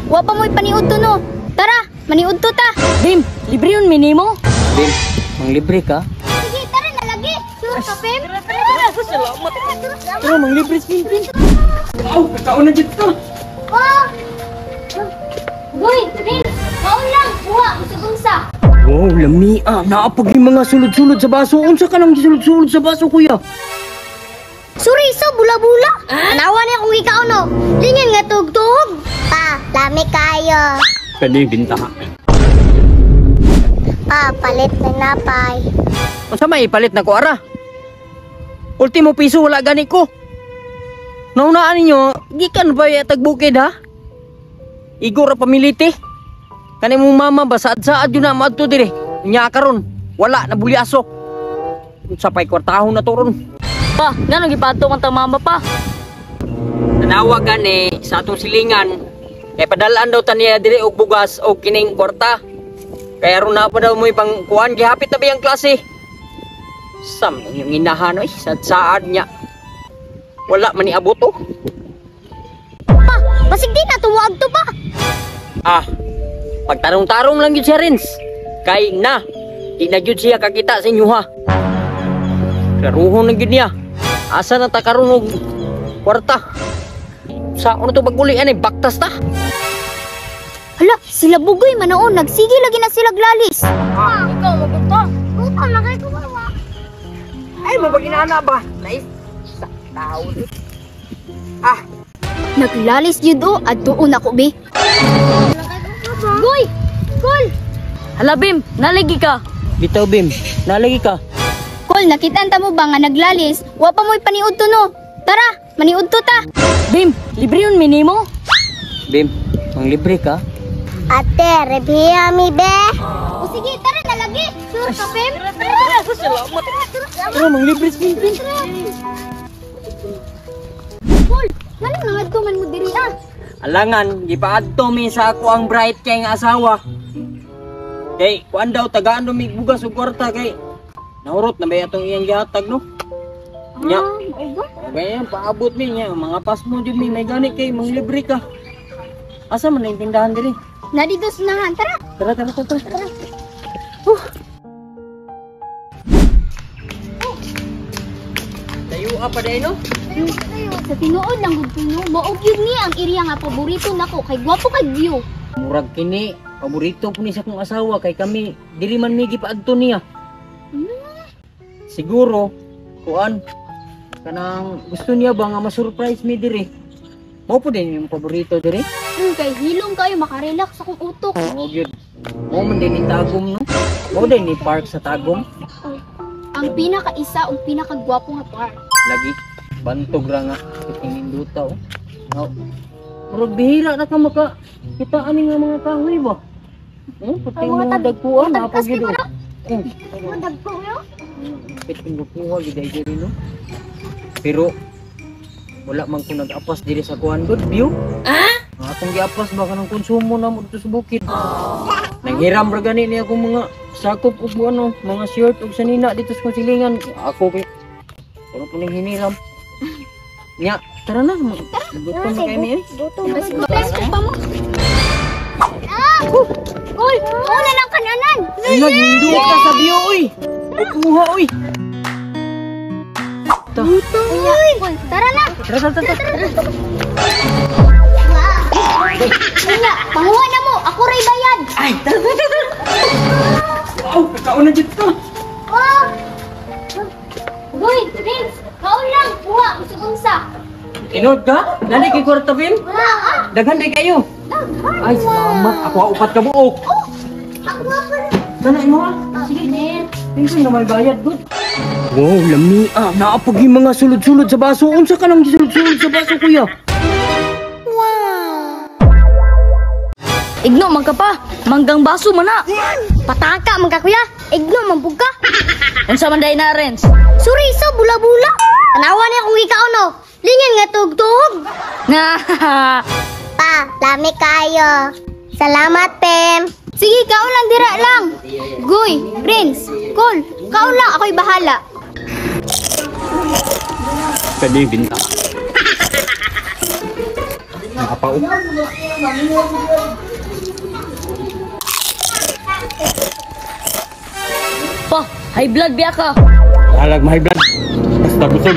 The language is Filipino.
wa pa mo'y paniud to no. Tara, maniud to ta. Bim, libre yun minimo. Bim, mang libre ka? Sige, tara na lagi. Sure ka, Pim? Salamat. Tara, mang libre si Bim. Aw, kakaon na dito. Oh! Goy, Prince, kaon lang. Buwa, usag-unsa. Wow, lamia. Naapag yung mga sulod-sulod sa baso. Unsa ka nang sulod-sulod sa baso, kuya? Sorry, so bula-bula. Anawa niya kung ikaw no. Lingan nga tugtog. Pa, lami kayo. Kani binta. Pa, palit na napay. Unsa may ipalit na ko ara? Ultimo piso wala gani ko. Naunaan ninyo, gikan ba ya tagbukid ha? Igor pamiliti. Kani mo mama ba saad-saad yun na maadto dire. Nya karon, wala na bulyaso. Unsa pay kwartahon na turon. Pa, ngano gipadto man ta mama pa? Nanawa gani sa atong silingan. Kay padalaan daw taniya dire og bugas og kining kwarta. Kaya ron na pa daw mo ipang kuan gihapit na biyang klase. Sam yung inahan oy saad niya. Wala man niabot oh. Pa, basig di na tuwag to pa. Ah, pagtarong-tarong lang yun siya Rins. Kay na, di na yun siya kakita sa inyo ha. Klaruhon na yun niya. Asa na takaroon og kwarta. Sa ano to bagulian eh, baktas ta. Hala, sila bugoy manoon. Nagsige lagi na sila glalis. Ah, ikaw magpunta. Upa, nakay ko ba? Ay, mabaginana ba? Nice. Tao. Ah, naglalis yun o, at doon ako, be. Goy! Kol! hala Bim, nalagi ka. Bitaw Bim, nalagi ka. Kol, nakitaan ta mo ba nga naglalis? Wa pa mo'y paniud to no. Tara, maniud to ta. Bim, libre yun minimo. Bim, mang libre ka? Ate, rebiya mi, be. O sige, tara na lagi. Sure ka, Pim? Salamat. Tara, mang libre si Bim. Kol, ganun nangad ko man mo diri ah. Alangan, gipaadto mi sa ako ang bright kay nga asawa. Kay, kuan daw, tagaan daw may bugas o kwarta kay nahurot na ba itong iyang gihatag no? Nya, kaya paabot mi niya, mga pasmo dyan mi, may gani kay, mang libre ka. Asa man na yung tindahan diri? Nadito sunahan, tara. Tara, tara, tara. Tara. Tayo pa dahil no? Sa tinuod lang gud kuno, maog yun ni ang area nga paborito nako kay gwapo kay view. Murag kini, paborito po ni sa kong asawa kay kami, dili man mi gipaadto niya. Siguro, kuan, kanang gusto niya ba nga ma-surprise mi diri? Mao po din yung paborito diri? Kay hilong kayo makarelax sa kong utok. Oo, good. Mao man din ni Tagum, no? Mao din ni park sa Tagum. Ang pinaka-isa, ang pinaka-gwapo nga park. Lagi, bantog ra nga, itinginduta, oh. No. Murag bihira na ka maka, kita ani nga mga kahoy ba? Pati mo dagkuan, napagid, oh. Mga dagko yo? Piting bukuha, giday diri, no? Pero, wala man ko nag-apas diri sa kuhan, good view. Atong giapas ba kanang konsumo na mo dito sa bukid. Nanghiram ra gani niya akong mga sakop ug ano, mga shirt ug sanina dito sa silingan. Ako kay pero puning hiniram. Nya, tara na. Gutom na kay mi. Gutom pa mo. Uy, una lang kananan. Naghindo ka sa biyo oy. Kuha oy. Uy, tara na. Tara. Kaya, panguha na mo. Ako ray bayad. Ay, tara. Wow, kakaon na dito. Oh! Goy, Prince, kaon lang. Buwa, usag-unsa. Inod ka? Nani kay kwarta Bim? Wala Daghan day kayo. Ay, salamat. Ako upat ka buok. Ako pa. Sana mo ah. Sige. Tingnan na may bayad, good. Wow, lami ah. Naapag yung mga sulod-sulod sa baso. Unsa ka nang sulod-sulod sa baso, kuya? Igno man ka pa. Manggang baso man na. Pataka man ka kuya. Igno man pug ka. Unsa man day na, Renz? Sorry so bula-bula. Anawa niya kung ikaw no. Lingan nga tugtog. Nga. Pa, lami kayo. Salamat, Pem. Sige, kaon lang dira lang. Goy, Prince, Col, kaon lang ako'y bahala. Kani binta. mga apao. Pa, high blood biya ka. Halag mahay blood. Basta busog.